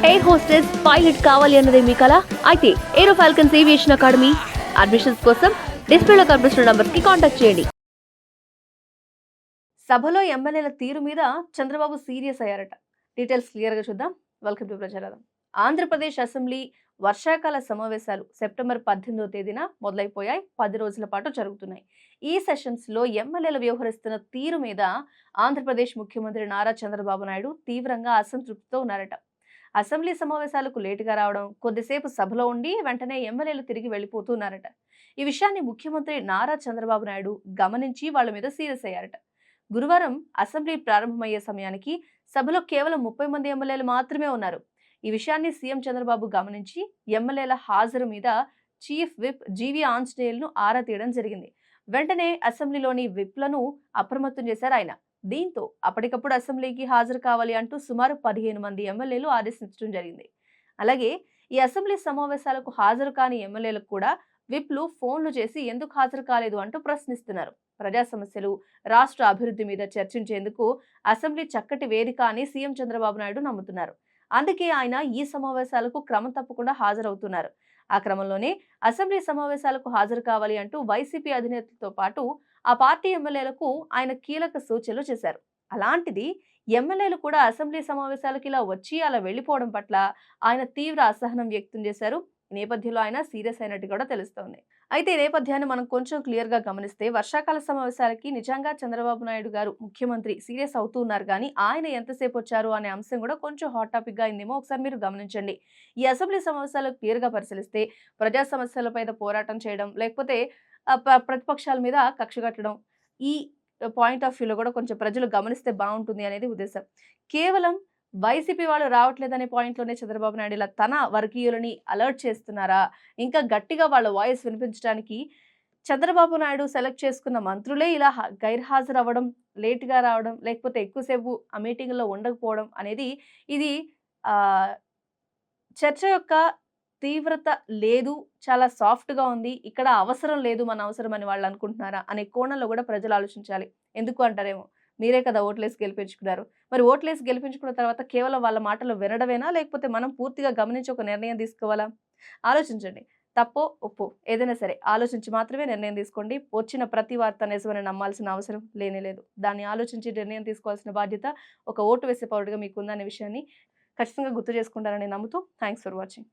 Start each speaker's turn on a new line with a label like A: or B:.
A: Air hostess pilot కావాలి అన్నదే మీ కల అయితే ఏరో ఫాల్కన్స్ ఏవియేషన్ అకాడమీ అడ్మిషన్స్ కోసం డిస్ప్లేలో కనిపిస్తున్న నంబర్స్ కి కాంటాక్ట్ చేయండి. సభలో ఎమ్మెల్యేల తీరు మీద చంద్రబాబు సీరియస్ అయ్యారట. డీటెయిల్స్ క్లియర్ గా చూద్దాం. Welcome to Prajaradham. Andhra Pradesh assembly వర్షాకాల సమావేశాలు సెప్టెంబర్ 18వ తేదీన మొదలైపోయాయి. 10 రోజుల పాటు జరుగుతున్నాయి. ఈ సెషన్స్ లో ఎమ్మెల్యేలు వ్యవహరిస్తున్న తీరు మీద ఆంధ్రప్రదేశ్ ముఖ్యమంత్రి నారా చంద్రబాబు నాయుడు తీవ్రంగా అసంతృప్తితో ఉన్నారట. అసెంబ్లీ సమావేశాలకు లేటుగా రావడం, కొద్దిసేపు సభలో ఉండి వెంటనే ఎమ్మెల్యేలు తిరిగి వెళ్లిపోతున్నారట. ఈ విషయాన్ని ముఖ్యమంత్రి నారా చంద్రబాబు నాయుడు గమనించి వాళ్ల మీద సీరియస్ అయ్యారట. గురువారం అసెంబ్లీ ప్రారంభమయ్యే సమయానికి సభలో కేవలం 30 మంది ఎమ్మెల్యేలు మాత్రమే ఉన్నారు. ఈ విషయాన్ని సీఎం చంద్రబాబు గమనించి ఎమ్మెల్యేల హాజరు మీద చీఫ్ విప్ జీవీ ఆంజనేయులను ఆరా తీయడం జరిగింది. వెంటనే అసెంబ్లీలోని విప్లను అప్రమత్తం చేశారు ఆయన. దీంతో అప్పటికప్పుడు అసెంబ్లీకి హాజరు కావాలి అంటూ సుమారు 15 మంది ఎమ్మెల్యేలు ఆదేశించడం జరిగింది. అలాగే ఈ అసెంబ్లీ సమావేశాలకు హాజరు కాని ఎమ్మెల్యేలకు కూడా విప్లు ఫోన్లు చేసి ఎందుకు హాజరు కాలేదు అంటూ ప్రశ్నిస్తున్నారు. ప్రజా సమస్యలు, రాష్ట్ర అభివృద్ధి మీద చర్చించేందుకు అసెంబ్లీ చక్కటి వేదిక అని సీఎం చంద్రబాబు నాయుడు నమ్ముతున్నారు. అందుకే ఆయన ఈ సమావేశాలకు క్రమం తప్పకుండా హాజరవుతున్నారు. ఆ క్రమంలోనే అసెంబ్లీ సమావేశాలకు హాజరు కావాలి అంటూ వైసీపీ అధినేతలతో పాటు ఆ పార్టీ ఎమ్మెల్యేలకు ఆయన కీలక సూచనలు చేశారు. అలాంటిది ఎమ్మెల్యేలు కూడా అసెంబ్లీ సమావేశాలకు ఇలా వచ్చి అలా వెళ్లిపోవడం పట్ల ఆయన తీవ్ర అసహనం వ్యక్తం చేశారు. ఈ నేపథ్యంలో ఆయన సీరియస్ అయినట్టు కూడా తెలుస్తోంది. అయితే ఈ నేపథ్యాన్ని మనం కొంచెం క్లియర్ గా గమనిస్తే వర్షాకాల సమావేశాలకి నిజంగా చంద్రబాబు నాయుడు గారు ముఖ్యమంత్రి సీరియస్ అవుతున్నారు కానీ ఆయన ఎంతసేపు వచ్చారు అనే అంశం కూడా కొంచెం హాట్ టాపిక్ గా అయిందేమో ఒకసారి మీరు గమనించండి. ఈ అసెంబ్లీ సమావేశాలకు క్లియర్ గా పరిశీలిస్తే ప్రజా సమస్యలపై పోరాటం చేయడం, లేకపోతే ప్రతిపక్షాల మీద కక్ష కట్టడం, ఈ పాయింట్ ఆఫ్ వ్యూలో కూడా కొంచెం ప్రజలు గమనిస్తే బాగుంటుంది అనేది ఉద్దేశం. కేవలం వైసీపీ వాళ్ళు రావట్లేదనే పాయింట్లోనే చంద్రబాబు నాయుడు ఇలా తన వర్గీయులని అలర్ట్ చేస్తున్నారా, ఇంకా గట్టిగా వాళ్ళ వాయిస్ వినిపించడానికి చంద్రబాబు నాయుడు సెలెక్ట్ చేసుకున్న మంత్రులే ఇలా గైర్హాజరు అవ్వడం, లేటుగా రావడం, లేకపోతే ఎక్కువసేపు ఆ మీటింగ్లో ఉండకపోవడం అనేది ఇది ఆ చర్చ యొక్క తీవ్రత లేదు, చాలా సాఫ్ట్‌గా ఉంది. ఇక్కడ అవసరం లేదు మన అవసరం అని వాళ్ళు అనుకుంటున్నారా అనే కోణంలో కూడా ప్రజలు ఆలోచించాలి. ఎందుకు అంటారేమో, మీరే కదా ఓట్లేసి గెలిపించుకున్నారు. మరి ఓట్లేసి గెలిపించుకున్న తర్వాత కేవలం వాళ్ళ మాటలు వినడమేనా? లేకపోతే మనం పూర్తిగా గమనించి ఒక నిర్ణయం తీసుకోవాలా? ఆలోచించండి. తప్పో, ఒప్పో ఏదైనా సరే ఆలోచించి మాత్రమే నిర్ణయం తీసుకోండి. వచ్చిన ప్రతి వార్త నిజమని నమ్మాల్సిన అవసరం లేనేలేదు. దాన్ని ఆలోచించి నిర్ణయం తీసుకోవాల్సిన బాధ్యత ఒక ఓటు వేసే పౌరుడిగా మీకుందనే విషయాన్ని ఖచ్చితంగా గుర్తు చేసుకుంటారని నమ్ముతూ థాంక్స్ ఫర్ వాచింగ్.